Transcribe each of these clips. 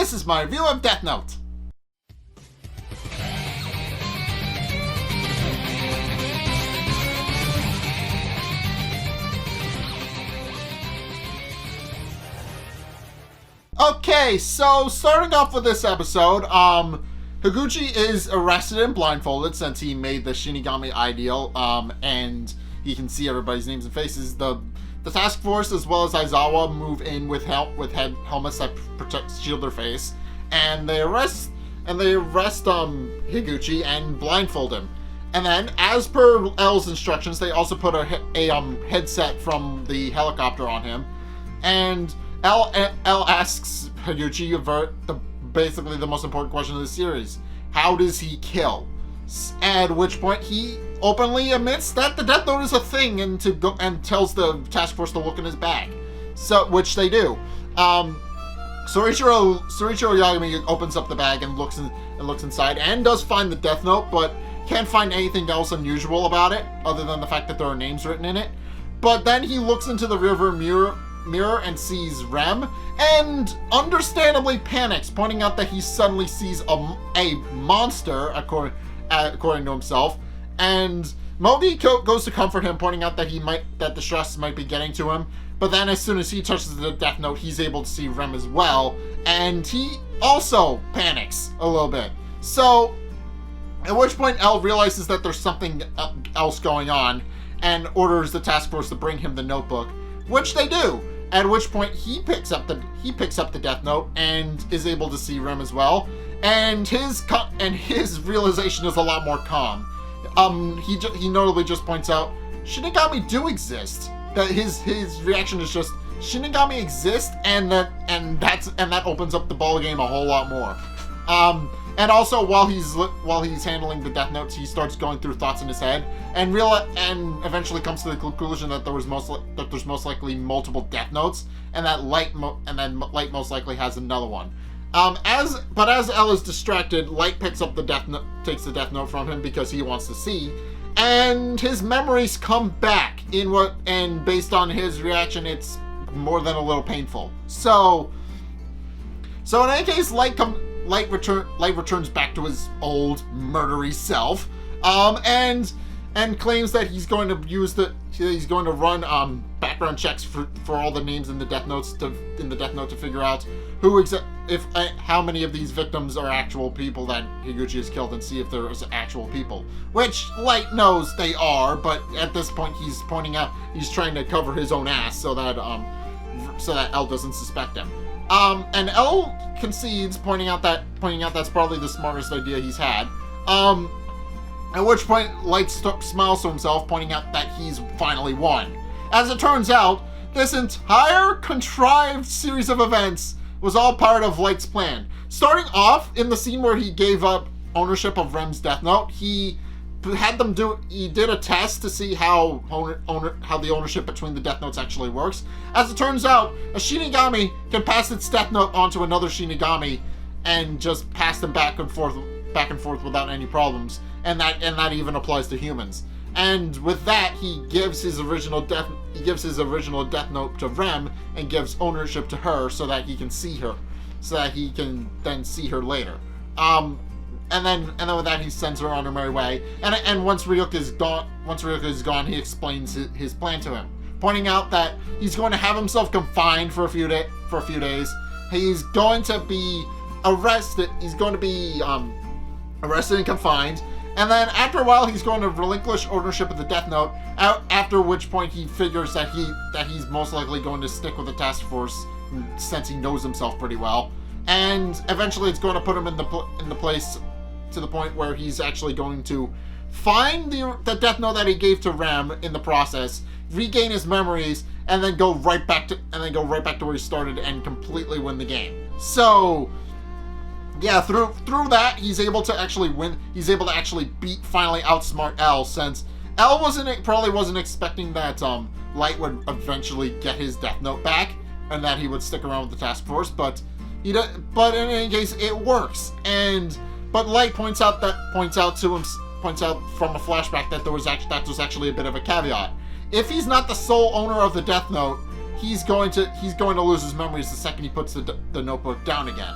this is my review of Death Note. Okay, so starting off with this episode, Higuchi is arrested and blindfolded since he made the Shinigami ideal, and he can see everybody's names and faces. The task force, as well as Aizawa, move in with helmets that shield their face, and they arrest Higuchi and blindfold him. And then, as per L's instructions, they also put a headset from the helicopter on him, and L asks Higuchi basically the most important question of the series: how does he kill? At which point he openly admits that the Death Note is a thing, and tells the task force to look in his bag. So, which they do. Soichiro Yagami opens up the bag and looks inside, and does find the Death Note, but can't find anything else unusual about it other than the fact that there are names written in it. But then he looks into the rearview mirror and sees Rem, and understandably panics, pointing out that he suddenly sees a monster, according to himself. And Mogi goes to comfort him, pointing out that the stress might be getting to him. But then, as soon as he touches the Death Note, he's able to see Rem as well, and he also panics a little bit. So, at which point L realizes that there's something else going on, and orders the task force to bring him the notebook, which they do. At which point he picks up the Death Note and is able to see Rem as well, and his realization is a lot more calm. He notably just points out Shinigami do exist. That his reaction is just Shinigami exist, and that opens up the ball game a whole lot more. And also, while he's handling the Death Notes, he starts going through thoughts in his head, and eventually comes to the conclusion that there's most likely multiple Death Notes, and that Light most likely has another one. As L is distracted, Light takes the Death Note from him because he wants to see, and his memories come back and based on his reaction, it's more than a little painful. So in any case, Light returns back to his old murdery self, and claims that he's going to run background checks for all the names in the Death Note to figure out how many of these victims are actual people that Higuchi has killed, and see if there is actual people. Which Light knows they are, but at this point he's trying to cover his own ass so that L doesn't suspect him. And L concedes, pointing out that's probably the smartest idea he's had. At which point, Light smiles to himself, pointing out that he's finally won. As it turns out, this entire contrived series of events was all part of Light's plan. Starting off in the scene where he gave up ownership of Rem's Death Note, he did a test to see how the ownership between the Death Notes actually works. As it turns out, a Shinigami can pass its Death Note onto another Shinigami and just pass them back and forth without any problems. And that even applies to humans. And with that, he gives his original Death Note to Rem and gives ownership to her so that he can see her, so that he can then see her later. And then with that, he sends her on her merry way. And once Ryuk is gone, he explains his plan to him, pointing out that he's going to have himself confined for a few days. He's going to be arrested. He's going to be arrested and confined. And then after a while, he's going to relinquish ownership of the Death Note, after which point he figures that he's most likely going to stick with the task force, since he knows himself pretty well. And eventually it's going to put him in the place to the point where he's actually going to find the Death Note that he gave to Rem in the process, regain his memories, and then go right back to where he started and completely win the game. So yeah, through that, he's able to actually win. He's able to actually outsmart L, since L probably wasn't expecting that Light would eventually get his Death Note back and that he would stick around with the task force. But in any case, it works. But Light points out from a flashback that there was actually a bit of a caveat. If he's not the sole owner of the Death Note, he's going to lose his memories the second he puts the notebook down again.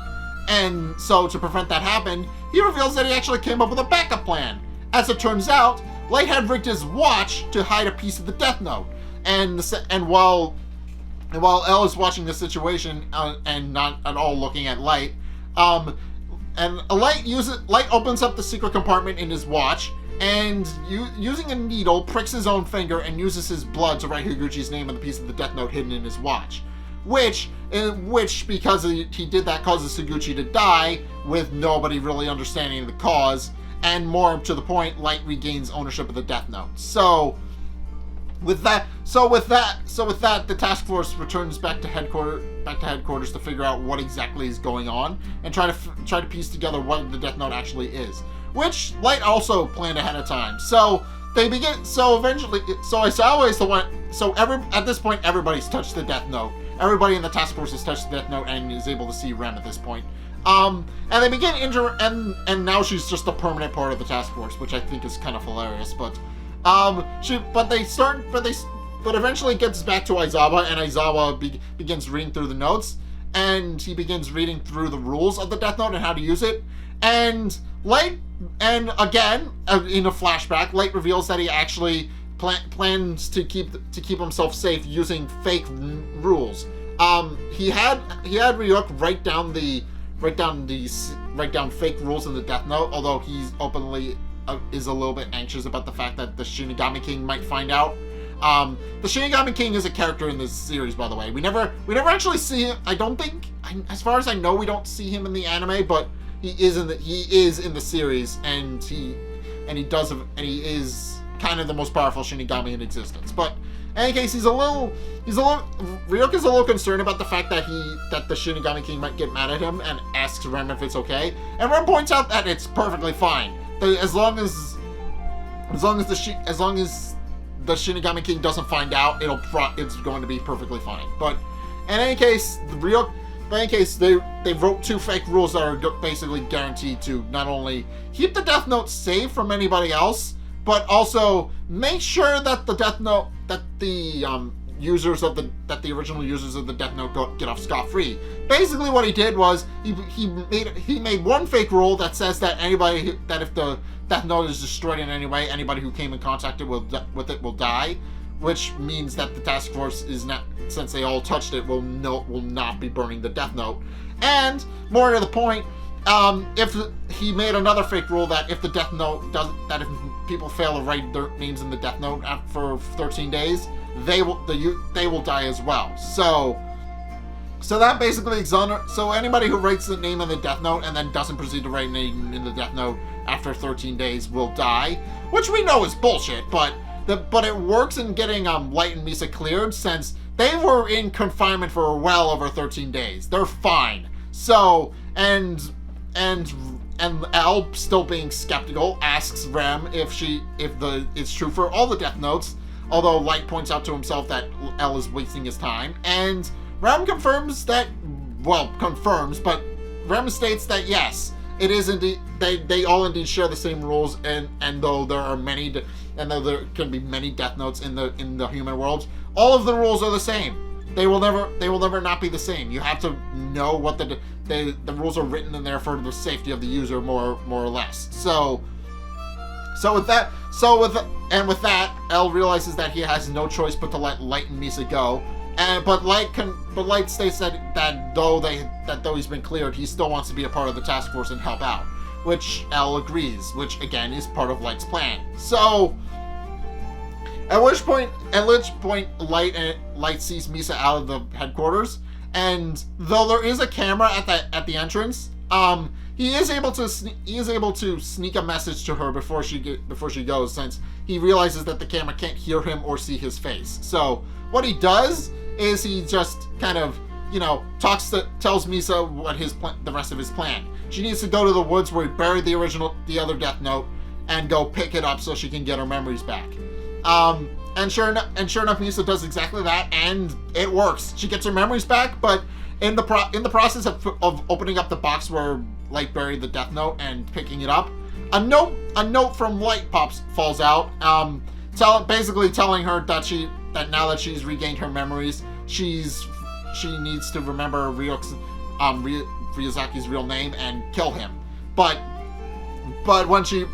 And so to prevent that happening, he reveals that he actually came up with a backup plan. As it turns out, Light had rigged his watch to hide a piece of the Death Note. And while Elle is watching the situation and not at all looking at Light, Light opens up the secret compartment in his watch, and using a needle pricks his own finger and uses his blood to write Higuchi's name on the piece of the Death Note hidden in his watch. Which because he did that, causes Higuchi to die with nobody really understanding the cause, and more to the point, Light regains ownership of the Death Note. So with that, the task force returns back to headquarters to figure out what exactly is going on and try to piece together what the Death Note actually is, which Light also planned ahead of time. So they begin. So eventually, at this point, everybody's touched the Death Note. Everybody in the task force has touched the Death Note and is able to see Rem at this point. And they begin and now she's just a permanent part of the task force, which I think is kind of hilarious. But eventually it gets back to Aizawa, and Aizawa begins reading through the notes, and he begins reading through the rules of the Death Note and how to use it. And again, in a flashback, Light reveals that he actually plans to keep himself safe using fake rules. He had Ryuk write down fake rules in the Death Note, although he's openly is a little bit anxious about the fact that the Shinigami King might find out. The Shinigami King is a character in this series, by the way. We never actually see him. I don't think, as far as I know, we don't see him in the anime, but he is in the series, and he is kind of the most powerful Shinigami in existence. But in any case, Ryuk is a little concerned about the fact that the Shinigami King might get mad at him and asks Rem if it's okay. And Rem points out that it's perfectly fine. As long as the Shinigami King doesn't find out, it's going to be perfectly fine. But in any case, they wrote 2 fake rules that are basically guaranteed to not only keep the Death Note safe from anybody else, but also make sure that the Death Note, that the original users of the Death Note get off scot-free. Basically, what he did was he made 1 fake rule that says that if the Death Note is destroyed in any way, anybody who came in contact with it will die, which means that the task force is not, since they all touched it, will not be burning the Death Note. And more to the point, if he made another fake rule that if the Death Note if people fail to write their names in the Death Note for 13 days, they will die as well. So that basically so anybody who writes the name in the Death Note and then doesn't proceed to write a name in the Death Note after 13 days will die, which we know is bullshit, but it works in getting Light and Misa cleared, since they were in confinement for well over 13 days. They're fine. So, and Elle, still being skeptical, asks Rem if it's true for all the Death Notes, although Light points out to himself that Elle is wasting his time, and Rem confirms, but Rem states that yes, it is indeed, they all indeed share the same rules, and though there can be many Death Notes in the human world, all of the rules are the same. They will never not be the same. You have to know what the rules are written in there for the safety of the user, more or less. So with that, Elle realizes that he has no choice but to let Light and Misa go. But Light states that though he's been cleared, he still wants to be a part of the task force and help out, which Elle agrees, which again is part of Light's plan. So at which point Light sees Misa out of the headquarters, and though there is a camera at the entrance, he is able to sneak a message to her before she goes, since he realizes that the camera can't hear him or see his face. So what he does is he just kind of, tells Misa what the rest of his plan. She needs to go to the woods where he buried the other Death Note, and go pick it up so she can get her memories back. And sure enough, Misa does exactly that, and it works. She gets her memories back, but in the process of opening up the box where Light buried the Death Note and picking it up, a note from Light falls out, basically telling her that now that she's regained her memories, she needs to remember Ryuk's Ryozaki's real name and kill him. But when she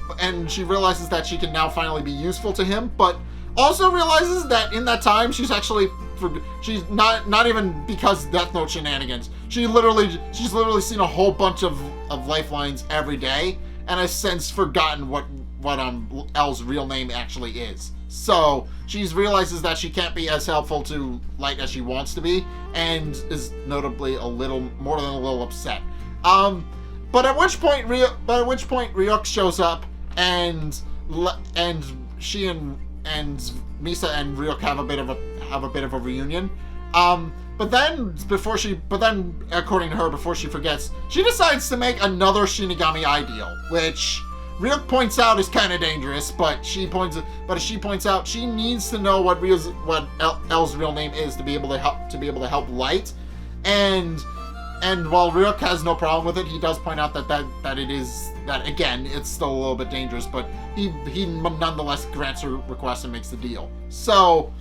realizes that she can now finally be useful to him, but also realizes that in that time she's not even because Death Note shenanigans. She's literally seen a whole bunch of lifelines every day, and has since forgotten what L's real name actually is. So she realizes that she can't be as helpful to Light as she wants to be, and is notably more than a little upset. But at which point Ryuk shows up, and she and Misa and Ryuk have a bit of a reunion. But then according to her, before she forgets, she decides to make another Shinigami ideal, which Ryuk points out is kind of dangerous, but she points out she needs to know what L's real name is to be able to help Light, and while Ryuk has no problem with it, he does point out that again it's still a little bit dangerous, but he nonetheless grants her request and makes the deal. So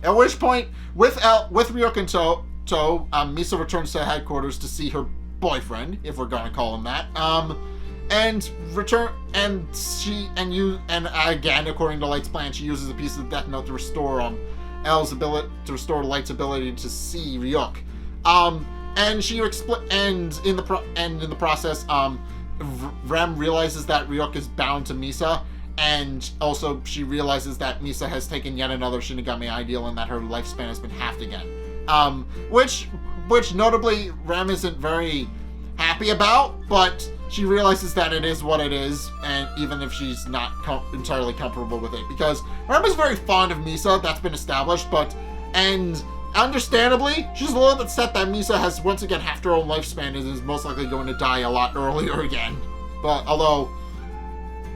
at which point, with Ryuk in tow, Misa returns to headquarters to see her boyfriend, if we're gonna call him that. And again, according to Light's plan, she uses a piece of the Death Note to restore Light's ability to see Ryuk. And in the process, Rem realizes that Ryuk is bound to Misa, and also she realizes that Misa has taken yet another Shinigami ideal and that her lifespan has been halved again. Which notably Rem isn't very happy about, but she realizes that it is what it is, and even if she's not entirely comfortable with it, because Rem is very fond of Misa, that's been established, and understandably, she's a little bit upset that Misa has once again halved her own lifespan and is most likely going to die a lot earlier again. But although,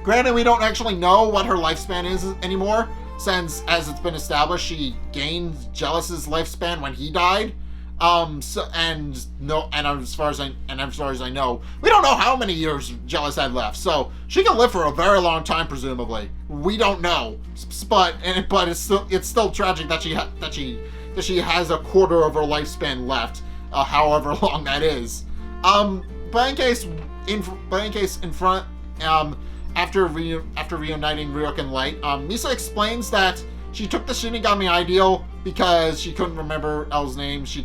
granted, we don't actually know what her lifespan is anymore, since, as it's been established, she gained Jealous's lifespan when he died. As far as I know, we don't know how many years Jealous had left, so she can live for a very long time, presumably. We don't know, but it's still tragic that she has a quarter of her lifespan left, however long that is. After reuniting Ryuk and Light, Misa explains that she took the Shinigami ideal because she couldn't remember L's name. She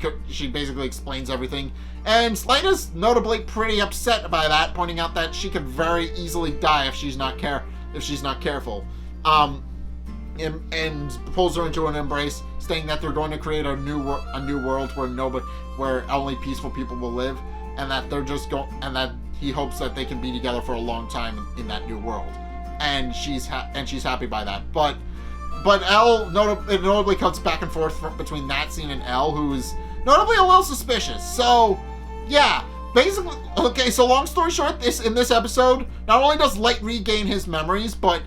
basically explains everything, and Light is notably pretty upset by that, pointing out that she could very easily die if she's not careful. And pulls her into an embrace, saying that they're going to create a new world where only peaceful people will live, and that that he hopes that they can be together for a long time in that new world, and she's happy by that. But L notably comes back and forth between that scene and L, who is notably a little suspicious. So yeah, basically, okay. So long story short, in this episode, not only does Light regain his memories, but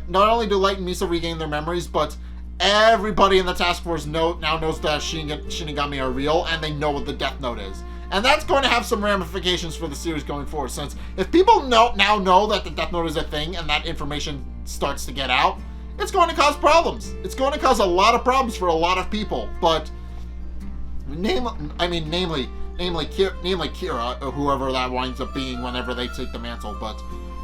not only do Light and Misa regain their memories, but everybody in the task force now knows that Shinigami are real, and they know what the Death Note is. And that's going to have some ramifications for the series going forward, since if people now know that the Death Note is a thing, and that information starts to get out, it's going to cause problems. It's going to cause a lot of problems for a lot of people. But namely Kira, or whoever that winds up being whenever they take the mantle. But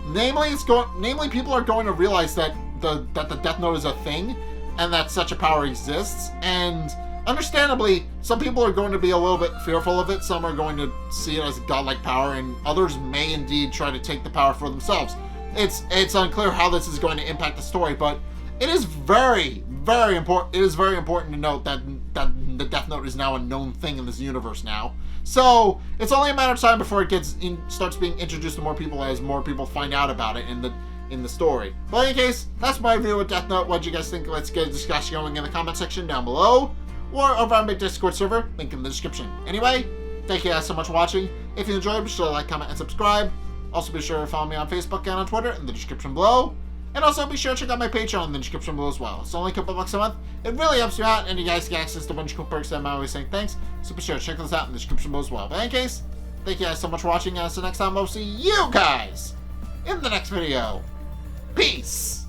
namely people are going to realize that the Death Note is a thing, and that such a power exists. And understandably, some people are going to be a little bit fearful of it. Some are going to see it as godlike power, and others may indeed try to take the power for themselves. It's unclear how this is going to impact the story, but it is very, very important. It is very important to note that the Death Note is now a known thing in this universe now. So it's only a matter of time before it starts being introduced to more people as more people find out about it in the story. But in any case, that's my review of Death Note. What do you guys think? Let's get a discussion going in the comment section down below, or over on my Discord server, link in the description. Anyway, thank you guys so much for watching. If you enjoyed, be sure to like, comment, and subscribe. Also be sure to follow me on Facebook and on Twitter in the description below. And also be sure to check out my Patreon in the description below as well. It's only a couple bucks a month. It really helps you out, and you guys get access to a bunch of cool perks that I'm always saying thanks. So be sure to check those out in the description below as well. But in any case, thank you guys so much for watching, and until next time, I'll see you guys in the next video. Peace!